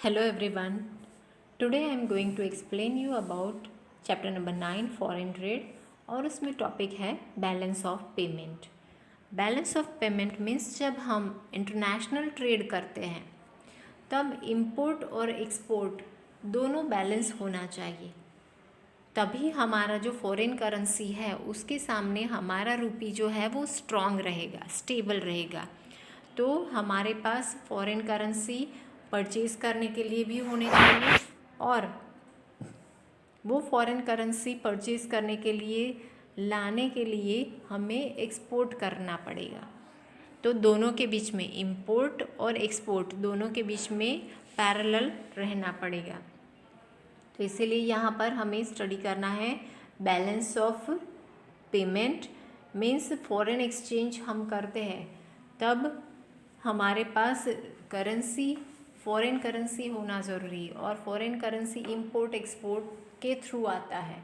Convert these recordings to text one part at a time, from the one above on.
Hello everyone. Today I am going to explain you about chapter number 9 foreign trade और उसमें topic है balance of payment. Balance of payment means जब हम international trade करते हैं तब इंपोर्ट और एक्सपोर्ट दोनों बैलेंस होना चाहिए. तभी हमारा जो फॉरेन करेंसी है उसके सामने हमारा रूपी जो है वो स्ट्रॉन्ग रहेगा, स्टेबल रहेगा. तो हमारे पास फॉरेन करेंसी परचेज़ करने के लिए भी होने चाहिए और वो फॉरेन करेंसी परचेज़ करने के लिए लाने के लिए हमें एक्सपोर्ट करना पड़ेगा. तो दोनों के बीच में इंपोर्ट और एक्सपोर्ट दोनों के बीच में पैरेलल रहना पड़ेगा. तो इसीलिए यहाँ पर हमें स्टडी करना है balance of payment. Means foreign exchange हम करते हैं तब हमारे पास करेंसी फॉरेन करेंसी होना ज़रूरी है और फॉरेन करेंसी इंपोर्ट एक्सपोर्ट के थ्रू आता है.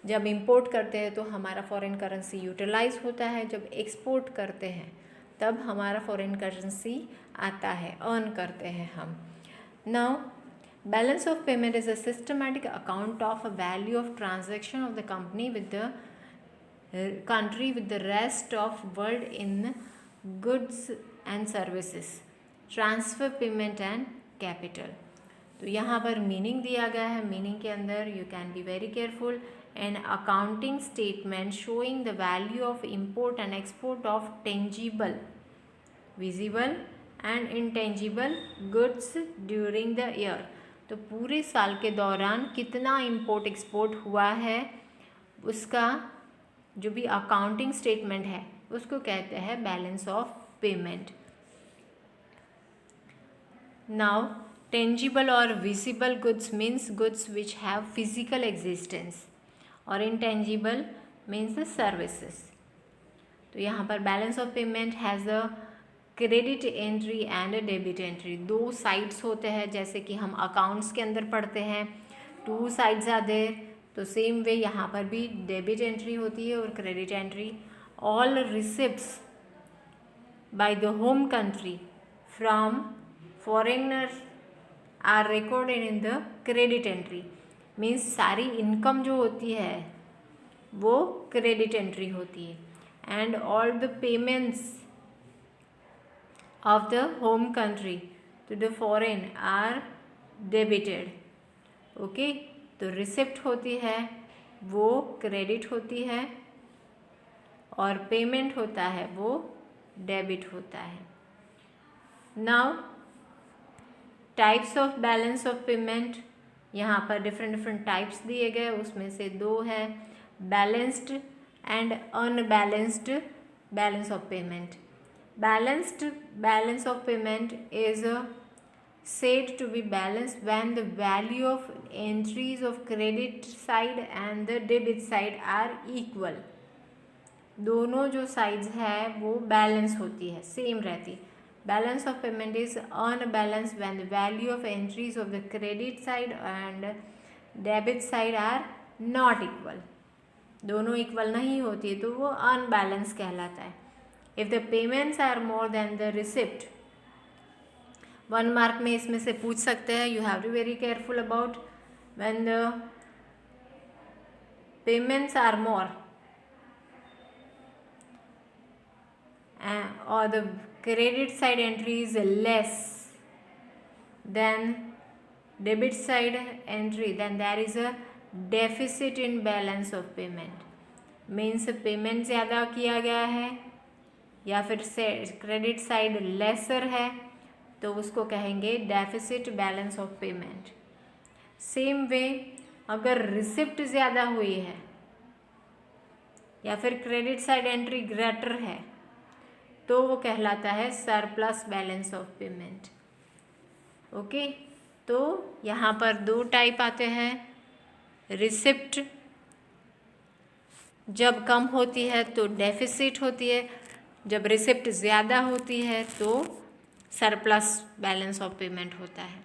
जब इंपोर्ट करते हैं तो हमारा फॉरेन करेंसी यूटिलाइज होता है, जब एक्सपोर्ट करते हैं तब हमारा फॉरेन करेंसी आता है, अर्न करते हैं हम. Now balance of payment is a systematic account of a value of transaction of the company with the country with the rest of world in goods and services, transfer payment and capital. तो यहाँ पर meaning दिया गया है. Meaning के अंदर you can be very careful. An accounting statement showing the value of import and export of tangible, visible and intangible goods during the year. तो पूरे साल के दौरान कितना इम्पोर्ट एक्सपोर्ट हुआ है उसका जो भी अकाउंटिंग स्टेटमेंट है उसको कहते हैं balance of payment. Now tangible और visible goods means goods which have physical existence और इनटेंजिबल मीन्स द सर्विसेज. तो यहाँ पर balance of payment has a credit entry and debit entry. दो साइड्स होते हैं जैसे कि हम अकाउंट्स के अंदर पढ़ते हैं, टू साइड्स आर देयर. तो सेम वे यहाँ पर भी डेबिट एंट्री होती है और credit entry. All receipts by the home country from foreigner are recorded in the credit entry. Means सारी इनकम जो होती है वो क्रेडिट एंट्री होती है. And all the payments of the home country to the foreign are debited. Okay. तो receipt होती है वो क्रेडिट होती है और पेमेंट होता है वो डेबिट होता है. Now types of balance of payment. यहाँ पर डिफरेंट टाइप्स दिए गए, उसमें से दो है balanced and unbalanced balance of payment. Balanced balance of payment is said to be balanced when the value of entries of credit side and the debit side are equal. दोनों जो sides है वो बैलेंस होती है, same रहती. Balance of payment is unbalanced when the value of entries of the credit side and debit side are not equal. दोनों equal नहीं होती है तो वो अनबैलेंस कहलाता है. If the payments are more than the receipt, 1 mark में इसमें से पूछ सकते हैं. You have to very careful about when the payments are more or the credit side entry is less than debit side entry, then there is a deficit in balance of payment. means payment ज़्यादा किया गया है या फिर credit side laser है तो उसको कहेंगे deficit balance of payment. Same way अगर रिसिप्ट ज़्यादा हुई है या फिर क्रेडिट साइड एंट्री ग्रेटर है तो वो कहलाता है surplus balance of payment. Okay. तो यहाँ पर दो टाइप आते हैं. रिसिप्ट जब कम होती है तो डेफिसिट होती है, जब रिसिप्ट ज़्यादा होती है तो सरप्लस बैलेंस ऑफ पेमेंट होता है.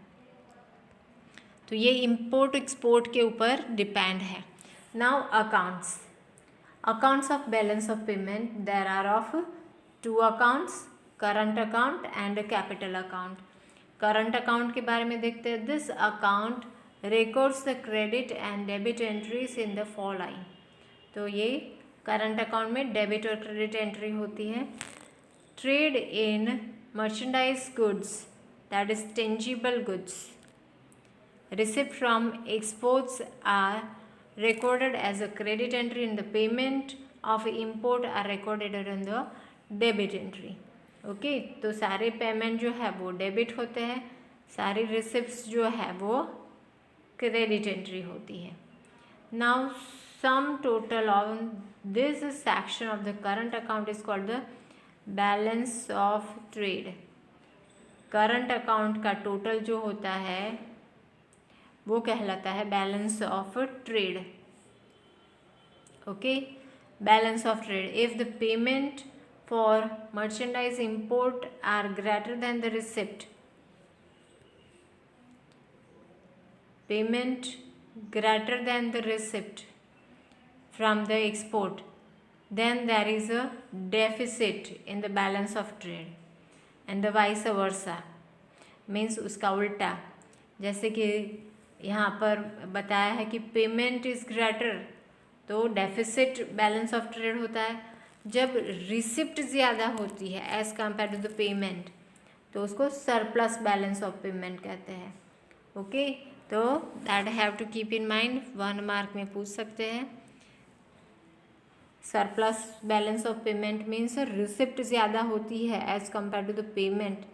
तो ये इंपोर्ट एक्सपोर्ट के ऊपर डिपेंड है. Now accounts of balance of payment there are of two accounts, current account and a capital account. Current account के बारे में देखते हैं। This account records the credit and debit entries in the following. तो ये current account में debit और credit entry होती है। Trade in merchandise goods, that is tangible goods, receipt from exports are recorded as a credit entry in the payment of import are recorded in the debit entry. Okay तो सारे payment जो है वो debit होते हैं, सारी receipts जो है वो क्रेडिट एंट्री होती है। Now sum total on this section of the current account is called the balance of trade. Current account का टोटल जो होता है वो कहलाता है balance of trade. Okay, balance of trade. If the payment for merchandise import are greater than the receipt, payment greater than the receipt from the export, then there is a deficit in the balance of trade, and the vice versa means उसका उल्टा। जैसे कि यहाँ पर बताया है कि payment is greater, तो डेफिसिट बैलेंस ऑफ ट्रेड होता है। जब रिसिप्ट ज़्यादा होती है as compare to the payment, तो उसको सरप्लस बैलेंस ऑफ पेमेंट कहते हैं। ओके, तो that have to keep in mind, 1 mark में पूछ सकते हैं। Surplus balance of payment means receipt ज़्यादा होती है as compare to the payment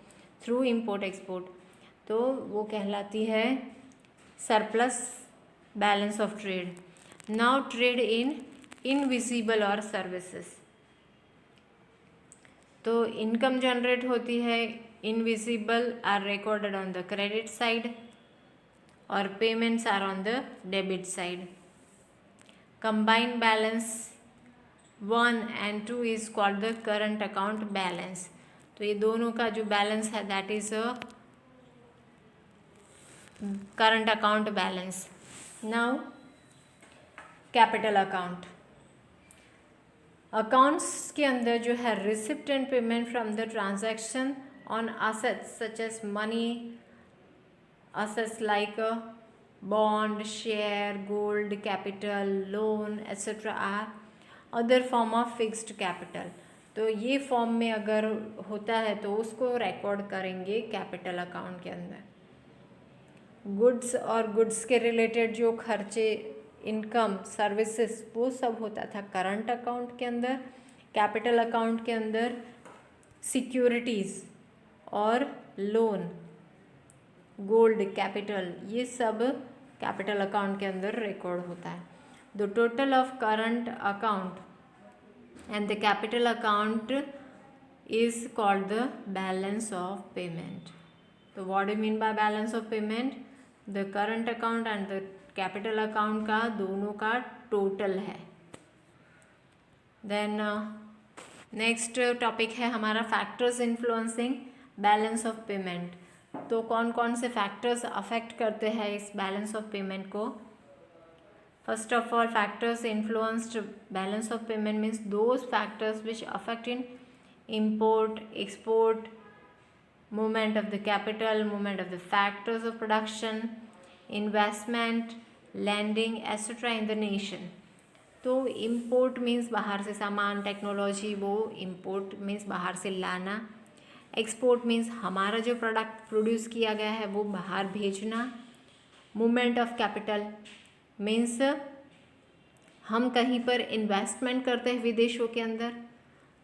through import export, तो वो कहलाती है surplus balance of trade. Now trade in invisible और सर्विसेज, तो इनकम जनरेट होती है, invisible are recorded on the credit side और payments are on the debit side. Combined balance 1 and 2 is called the current account balance. तो ये दोनों का जो बैलेंस है that is a current account balance. Now capital account, accounts के अंदर जो है receipt and payment from the transaction on assets such as money, assets like bond, share, gold, capital, loan etc. are other form of fixed capital। तो ये form में अगर होता है तो उसको रिकॉर्ड करेंगे कैपिटल अकाउंट के अंदर। गुड्स और गुड्स के रिलेटेड जो खर्चे, इनकम, सर्विसेज, वो सब होता था करंट अकाउंट के अंदर। कैपिटल अकाउंट के अंदर सिक्योरिटीज़ और लोन, गोल्ड, कैपिटल, ये सब कैपिटल अकाउंट के अंदर रिकॉर्ड होता है। The total of current account and the capital account is called the balance of payment। तो what do you mean by balance of payment? The current account and the capital account का दोनों का total है। Then next topic है हमारा factors influencing balance of payment. तो कौन कौन से फैक्टर्स अफेक्ट करते हैं इस बैलेंस ऑफ पेमेंट को? First of all, factors influenced balance of payment means those factors which affect in import, export, movement of the capital, movement of the factors of production, investment, lending, etc. in the nation। तो import means बाहर से सामान, technology, वो import means बाहर से लाना। export means हमारा जो प्रोडक्ट प्रोड्यूस किया गया है वो बाहर भेजना। movement of capital मीन्स हम कहीं पर इन्वेस्टमेंट करते हैं विदेशों के अंदर,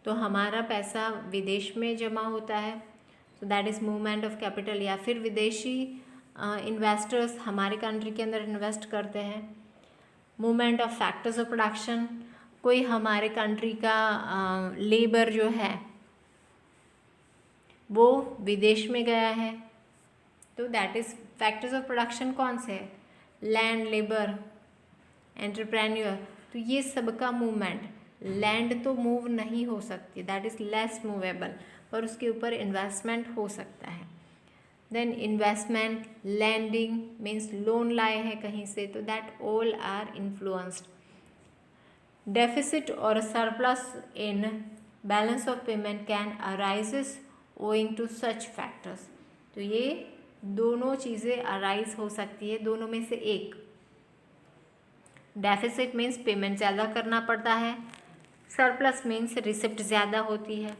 तो हमारा पैसा विदेश में जमा होता है, तो that is movement of capital. या फिर विदेशी इन्वेस्टर्स हमारे कंट्री के अंदर इन्वेस्ट करते हैं। Movement of factors of production, कोई हमारे कंट्री का लेबर जो है वो विदेश में गया है, तो that is factors of production. कौन से है? लैंड, लेबर, एंटरप्रेन्योर, तो ये सबका मूवमेंट। लैंड तो मूव नहीं हो सकती, दैट इज़ लेस मूवेबल, पर उसके ऊपर इन्वेस्टमेंट हो सकता है। Then investment, landing means loan लाए हैं कहीं से, तो that all are influenced. Deficit और surplus in balance of payment can arises owing to such factors. तो ये दोनों चीज़ें अराइज हो सकती है, दोनों में से एक। डेफिसिट मीन्स पेमेंट ज़्यादा करना पड़ता है, सरप्लस मीन्स रिसिप्ट ज़्यादा होती है।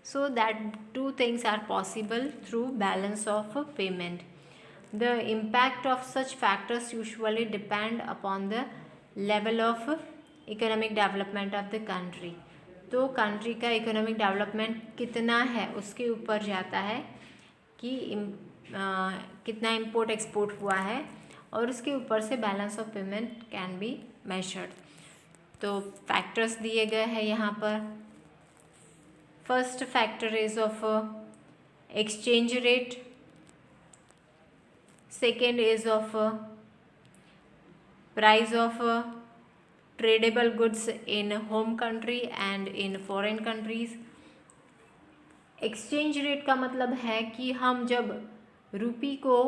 So that two things are possible through balance of payment. The impact of such factors usually depend upon the level of economic development of the country. तो country का economic development कितना है उसके ऊपर जाता है कि कितना इम्पोर्ट एक्सपोर्ट हुआ है, और उसके ऊपर से balance of payment can be measured. तो फैक्टर्स दिए गए हैं यहाँ पर। First factor is of exchange rate, second is of price of tradable goods in home country and in foreign countries. Exchange rate का मतलब है कि हम जब रुपी को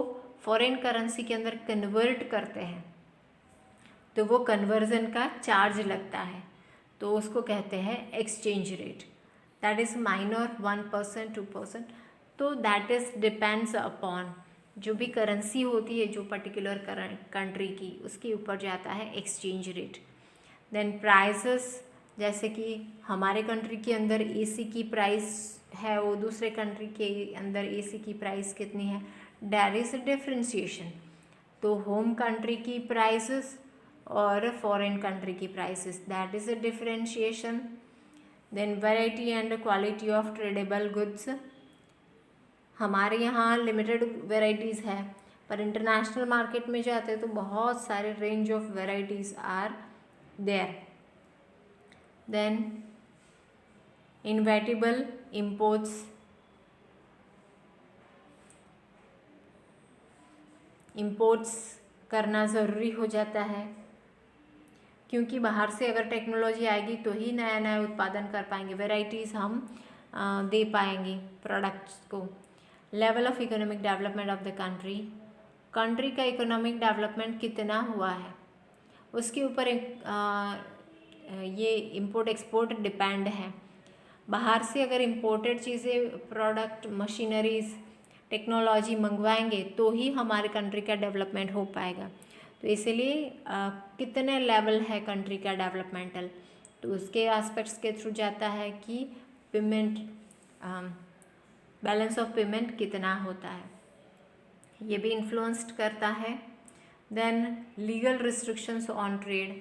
फॉरेन करेंसी के अंदर कन्वर्ट करते हैं तो वो कन्वर्जन का चार्ज लगता है, तो उसको कहते हैं exchange rate. That is minor 1% 2%, तो दैट इज़ डिपेंड्स अपॉन जो भी करेंसी होती है जो पर्टिकुलर कंट्री की, उसके ऊपर जाता है एक्सचेंज रेट। देन प्राइसेस, जैसे कि हमारे कंट्री के अंदर एसी की प्राइस है, वो दूसरे कंट्री के अंदर एसी की प्राइस कितनी है, देयर इज अ डिफरेंशिएशन। तो होम कंट्री की प्राइसेस और फॉरेन कंट्री की prices, that is a differentiation. Then variety and quality of tradable goods, हमारे यहाँ लिमिटेड वेराइटीज़ है, पर इंटरनेशनल मार्केट में जाते हैं तो बहुत सारे range of varieties are there. Then inevitable imports करना ज़रूरी हो जाता है, क्योंकि बाहर से अगर टेक्नोलॉजी आएगी तो ही नया नया उत्पादन कर पाएंगे, वेराइटीज़ हम दे पाएंगे प्रोडक्ट्स को। Level of economic development of the country, country का इकोनॉमिक डेवलपमेंट कितना हुआ है उसके ऊपर ये इम्पोर्ट एक्सपोर्ट डिपेंड है। बाहर से अगर इम्पोर्टेड चीज़ें, प्रोडक्ट, मशीनरीज, टेक्नोलॉजी मंगवाएंगे तो ही हमारे कंट्री का डेवलपमेंट हो पाएगा। तो इसलिए कितने लेवल है कंट्री का डेवलपमेंटल, तो उसके एस्पेक्ट्स के थ्रू जाता है कि पेमेंट, बैलेंस ऑफ पेमेंट कितना होता है, ये भी इन्फ्लुएंस्ड करता है। Then legal restrictions on trade,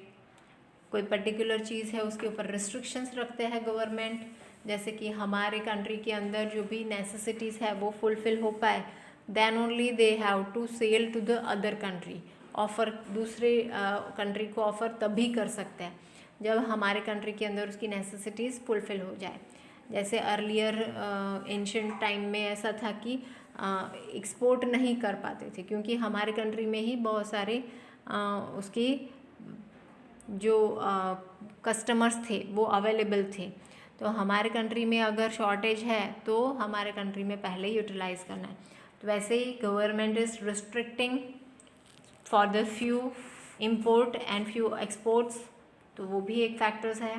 कोई पर्टिकुलर चीज़ है उसके ऊपर रिस्ट्रिक्शंस रखते हैं गवर्नमेंट, जैसे कि हमारे कंट्री के अंदर जो भी नेसेसिटीज़ है वो फुलफ़िल हो पाए, then only they have to sell to the other country. Offer दूसरे कंट्री को ऑफ़र तभी कर सकते हैं जब हमारे कंट्री के अंदर उसकी नेसेसिटीज़ फुलफ़िल हो जाए। जैसे अर्लियर एंशिएंट टाइम में ऐसा था कि एक्सपोर्ट नहीं कर पाते थे, क्योंकि हमारे कंट्री में ही बहुत सारे उसकी जो कस्टमर्स थे वो अवेलेबल थे। तो हमारे कंट्री में अगर शॉर्टेज है तो हमारे कंट्री में पहले यूटिलाइज़ करना है। तो वैसे ही government is restricting for the few import and few exports, तो वो भी एक फैक्टर्स है।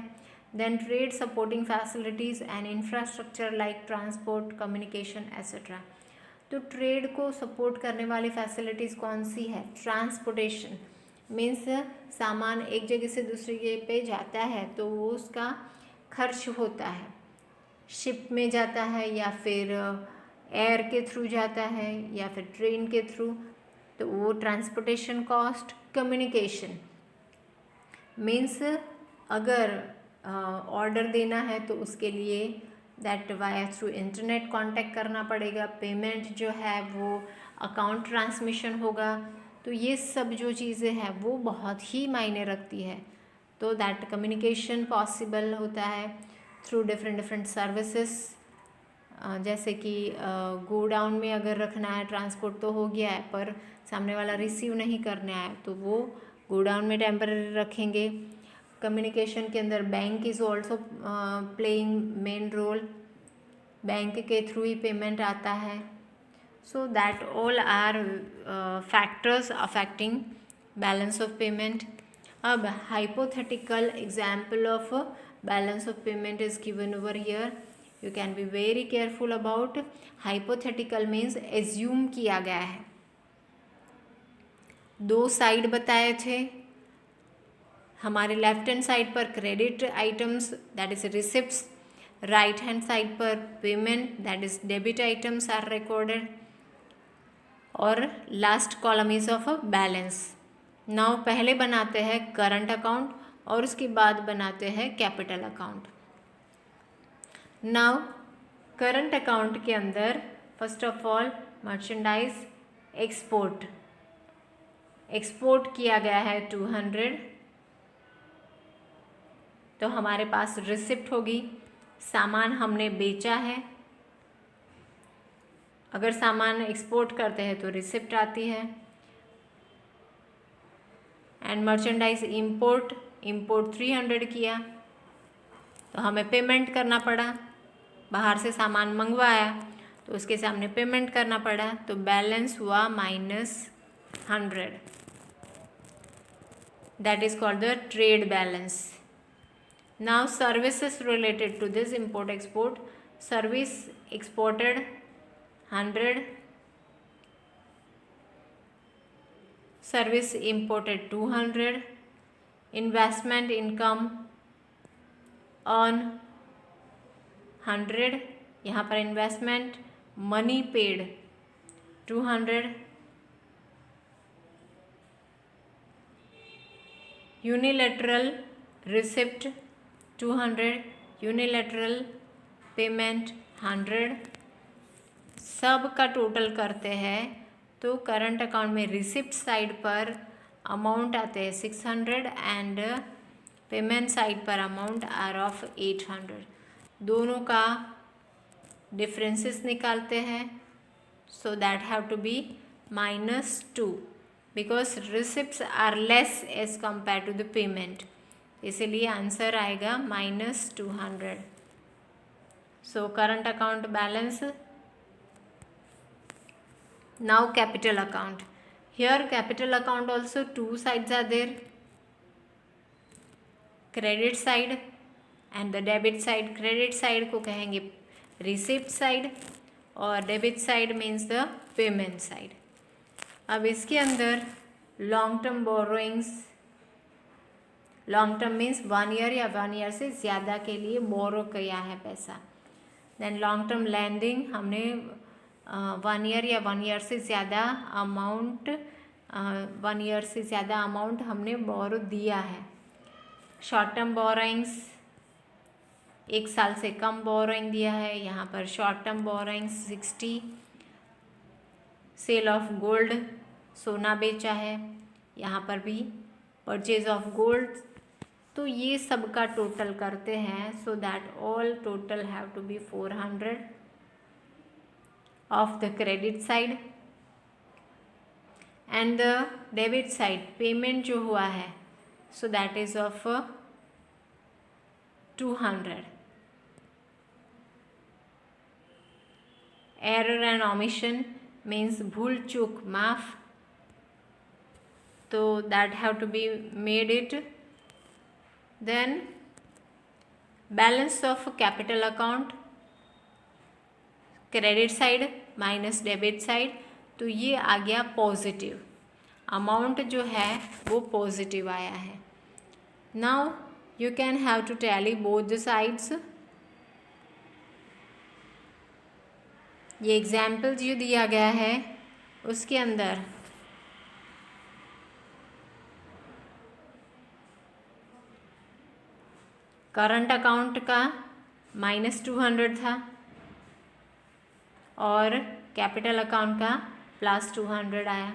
Then trade supporting facilities and infrastructure like transport, communication etcetera. तो ट्रेड को सपोर्ट करने वाली फैसिलिटीज़ कौन सी है, ट्रांसपोर्टेशन मीन्स सामान एक जगह से दूसरी जगह पे जाता है तो वो उसका खर्च होता है, शिप में जाता है या फिर एयर के थ्रू जाता है या फिर ट्रेन के थ्रू, तो वो ट्रांसपोर्टेशन कॉस्ट। कम्युनिकेशन मीन्स अगर ऑर्डर देना है तो उसके लिए that via through internet contact करना पड़ेगा, पेमेंट जो है वो अकाउंट ट्रांसमिशन होगा। तो ये सब जो चीज़ें हैं वो बहुत ही मायने रखती है। तो दैट कम्युनिकेशन पॉसिबल होता है थ्रू डिफरेंट सर्विसेज, जैसे कि गोडाउन में अगर रखना है, ट्रांसपोर्ट तो हो गया है पर सामने वाला रिसीव नहीं करने आया तो वो गोडाउन में टेम्पररी रखेंगे। कम्युनिकेशन के अंदर bank is also playing main role, bank के थ्रू ही पेमेंट आता है। So that all are factors affecting balance of payment. अब hypothetical example of balance of payment is given over here. You can be very careful about hypothetical means assume किया गया है। दो side बताए थे, हमारे लेफ्ट हैंड साइड पर credit items that is receipts, right hand side पर payment that is debit items are recorded, और last column is of a balance. Now पहले बनाते हैं करंट अकाउंट और उसके बाद बनाते हैं capital account. Now current account के अंदर first of all merchandise export किया गया है 200, तो हमारे पास रिसिप्ट होगी, सामान हमने बेचा है। अगर सामान एक्सपोर्ट करते हैं तो रिसिप्ट आती है। एंड मर्चेंडाइज इंपोर्ट 300 किया तो हमें पेमेंट करना पड़ा, बाहर से सामान मंगवाया तो उसके सामने पेमेंट करना पड़ा, तो बैलेंस हुआ -100, that is called the trade balance. Now services related to this import export, service exported 100, service imported 200, investment income on 100, यहाँ पर investment money paid 200, unilateral receipt 200, unilateral payment 100, सब का टोटल करते हैं तो करंट अकाउंट में receipt side पर amount आते हैं 600 एंड पेमेंट साइड पर अमाउंट आर ऑफ 800। दोनों का डिफरेंसेस निकालते हैं, so that have to be -2 because receipts are less as compare to the payment, इसीलिए आंसर आएगा -200। So current account balance. Now capital account. Here capital account also two sides are there, credit side and the debit side. Credit side को कहेंगे receipt side और debit side means the payment side. अब इसके अंदर long term borrowings, long term means 1 year या 1 year से ज़्यादा के लिए borrow किया है पैसा। Then long term lending, हमने 1 year या 1 year से ज़्यादा अमाउंट 1 year से ज़्यादा अमाउंट हमने बोरो दिया है। शॉर्ट टर्म बोरोइंग्स 1 साल से कम बोरोइंग दिया है, यहाँ पर short term borrowings 60। Sale of gold, सोना बेचा है, यहाँ पर भी परचेज ऑफ गोल्ड, तो ये सब का टोटल करते हैं, so that all total have to be 400 of the credit side and the debit side payment जो हुआ है, so that is of 200. Error and omission means भूल चूक माफ, तो that have to be made it. Then balance of capital account, credit side minus debit side, तो ये आ गया पॉजिटिव, अमाउंट जो है वो पॉजिटिव आया है। Now you can have to tally both the sides. ये एग्जाम्पल जो दिया गया है उसके अंदर करंट अकाउंट का -200 था और कैपिटल अकाउंट का +200 आया,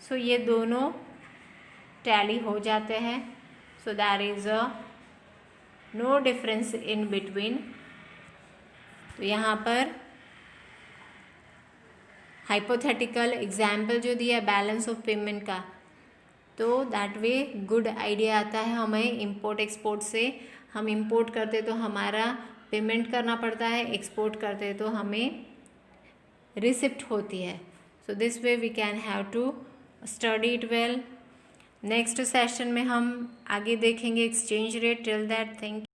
सो ये दोनों टैली हो जाते हैं, so that is no difference in between. तो यहाँ पर हाइपोथेटिकल एग्जाम्पल जो दिया बैलेंस ऑफ पेमेंट का, तो दैट वे गुड आइडिया आता है हमें इंपोर्ट एक्सपोर्ट से। हम इंपोर्ट करते तो हमारा पेमेंट करना पड़ता है, एक्सपोर्ट करते तो हमें रिसिप्ट होती है। So this way we can have to study it well. Next session में हम आगे देखेंगे exchange rate. Till that, thank you.